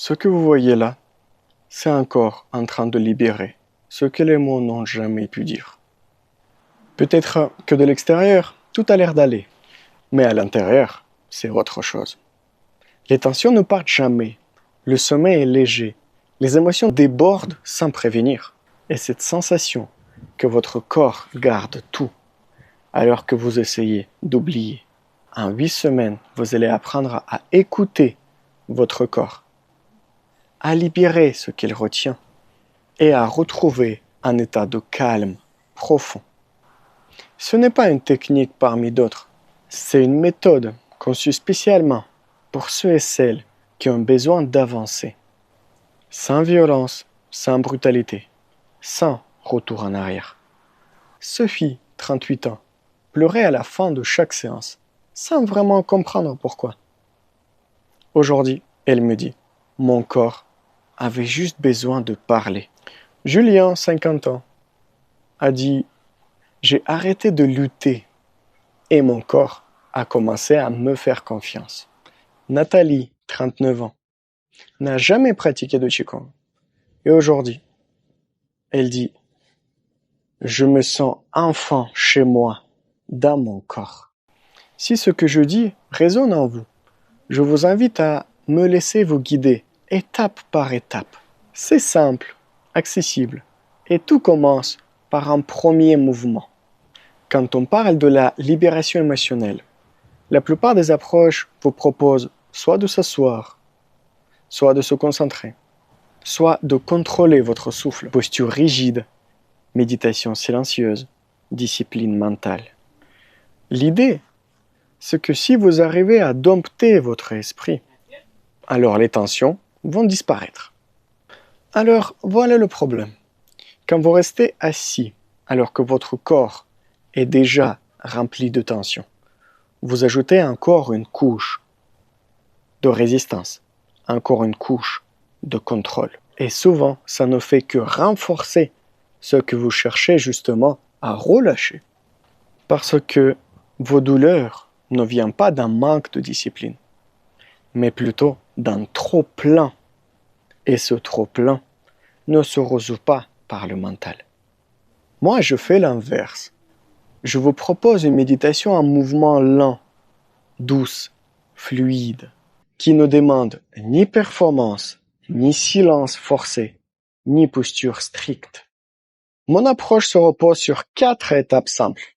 Ce que vous voyez là, c'est un corps en train de libérer ce que les mots n'ont jamais pu dire. Peut-être que de l'extérieur, tout a l'air d'aller, mais à l'intérieur, c'est autre chose. Les tensions ne partent jamais, le sommeil est léger, les émotions débordent sans prévenir. Et cette sensation que votre corps garde tout, alors que vous essayez d'oublier. En 8 semaines, vous allez apprendre à écouter votre corps, à libérer ce qu'il retient et à retrouver un état de calme profond. Ce n'est pas une technique parmi d'autres, c'est une méthode conçue spécialement pour ceux et celles qui ont besoin d'avancer, sans violence, sans brutalité, sans retour en arrière. Sophie, 38 ans, pleurait à la fin de chaque séance, sans vraiment comprendre pourquoi. Aujourd'hui, elle me dit, mon corps avait juste besoin de parler. Julien, 50 ans, a dit, j'ai arrêté de lutter et mon corps a commencé à me faire confiance. Nathalie, 39 ans, n'a jamais pratiqué de Qigong. Et aujourd'hui, elle dit, je me sens enfin chez moi, dans mon corps. Si ce que je dis résonne en vous, je vous invite à me laisser vous guider, étape par étape. C'est simple, accessible, et tout commence par un premier mouvement. Quand on parle de la libération émotionnelle, la plupart des approches vous proposent soit de s'asseoir, soit de se concentrer, soit de contrôler votre souffle, posture rigide, méditation silencieuse, discipline mentale. L'idée, c'est que si vous arrivez à dompter votre esprit, alors les tensions vont disparaître. Alors voilà le problème. Quand vous restez assis alors que votre corps est déjà rempli de tension, vous ajoutez encore une couche de résistance, encore une couche de contrôle. Et souvent, ça ne fait que renforcer ce que vous cherchez justement à relâcher. Parce que vos douleurs ne viennent pas d'un manque de discipline, mais plutôt d'un trop-plein. Et ce trop-plein ne se résout pas par le mental. Moi, je fais l'inverse. Je vous propose une méditation en mouvement lent, douce, fluide, qui ne demande ni performance, ni silence forcé, ni posture stricte. Mon approche se repose sur 4 étapes simples.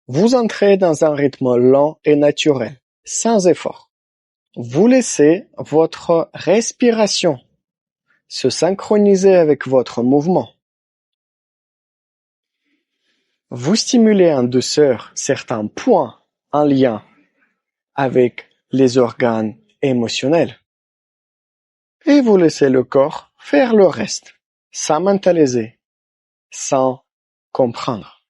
Vous entrez dans un rythme lent et naturel, sans effort. Vous laissez votre respiration se synchroniser avec votre mouvement. Vous stimulez en douceur certains points en lien avec les organes émotionnels. Et vous laissez le corps faire le reste, sans mentaliser, sans comprendre.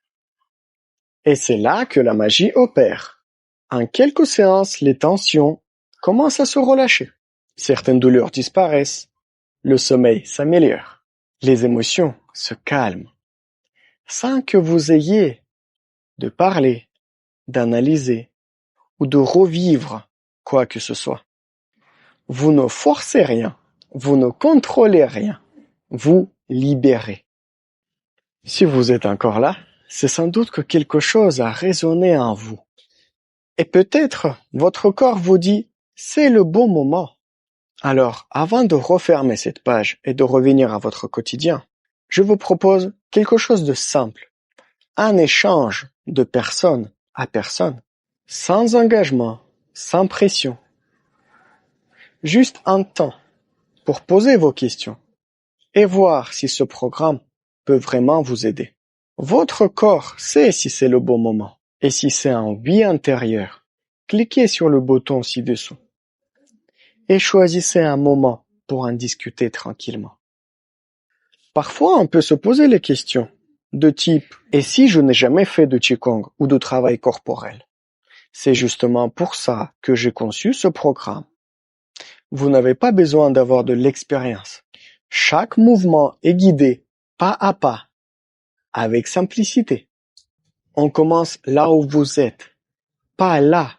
Et c'est là que la magie opère. En quelques séances, les tensions commencent à se relâcher. Certaines douleurs disparaissent, le sommeil s'améliore, les émotions se calment, sans que vous ayez de parler, d'analyser ou de revivre quoi que ce soit. Vous ne forcez rien, vous ne contrôlez rien, vous libérez. Si vous êtes encore là, c'est sans doute que quelque chose a résonné en vous. Et peut-être votre corps vous dit « c'est le bon moment ». Alors, avant de refermer cette page et de revenir à votre quotidien, je vous propose quelque chose de simple. Un échange de personne à personne, sans engagement, sans pression. Juste un temps pour poser vos questions et voir si ce programme peut vraiment vous aider. Votre corps sait si c'est le bon moment. Et si c'est un oui intérieur, cliquez sur le bouton ci-dessous et choisissez un moment pour en discuter tranquillement. Parfois, on peut se poser les questions de type « et si je n'ai jamais fait de Qigong ou de travail corporel ?» C'est justement pour ça que j'ai conçu ce programme. Vous n'avez pas besoin d'avoir de l'expérience. Chaque mouvement est guidé pas à pas, avec simplicité. On commence là où vous êtes, pas là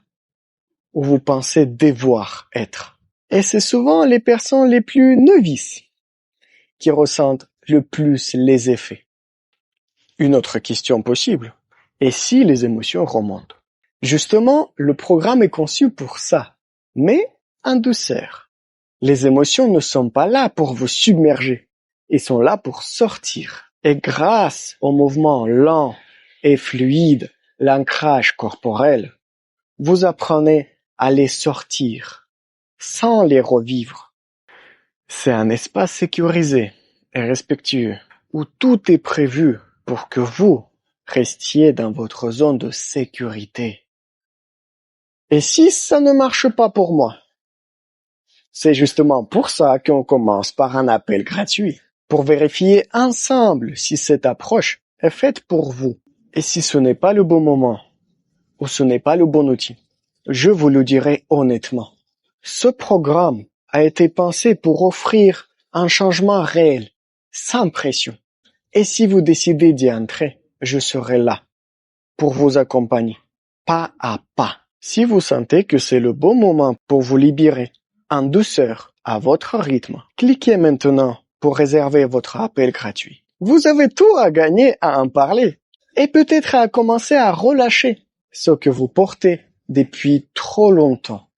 où vous pensez devoir être. Et c'est souvent les personnes les plus novices qui ressentent le plus les effets. Une autre question possible est si les émotions remontent. Justement, le programme est conçu pour ça, mais en douceur. Les émotions ne sont pas là pour vous submerger, elles sont là pour sortir. Et grâce au mouvement lent et fluide, l'ancrage corporel, vous apprenez à les sortir sans les revivre. C'est un espace sécurisé et respectueux où tout est prévu pour que vous restiez dans votre zone de sécurité. Et si ça ne marche pas pour moi? C'est justement pour ça qu'on commence par un appel gratuit, pour vérifier ensemble si cette approche est faite pour vous. Et si ce n'est pas le bon moment, ou ce n'est pas le bon outil, je vous le dirai honnêtement. Ce programme a été pensé pour offrir un changement réel, sans pression. Et si vous décidez d'y entrer, je serai là pour vous accompagner, pas à pas. Si vous sentez que c'est le bon moment pour vous libérer, en douceur, à votre rythme, cliquez maintenant pour réserver votre appel gratuit. Vous avez tout à gagner à en parler et peut-être à commencer à relâcher ce que vous portez depuis trop longtemps.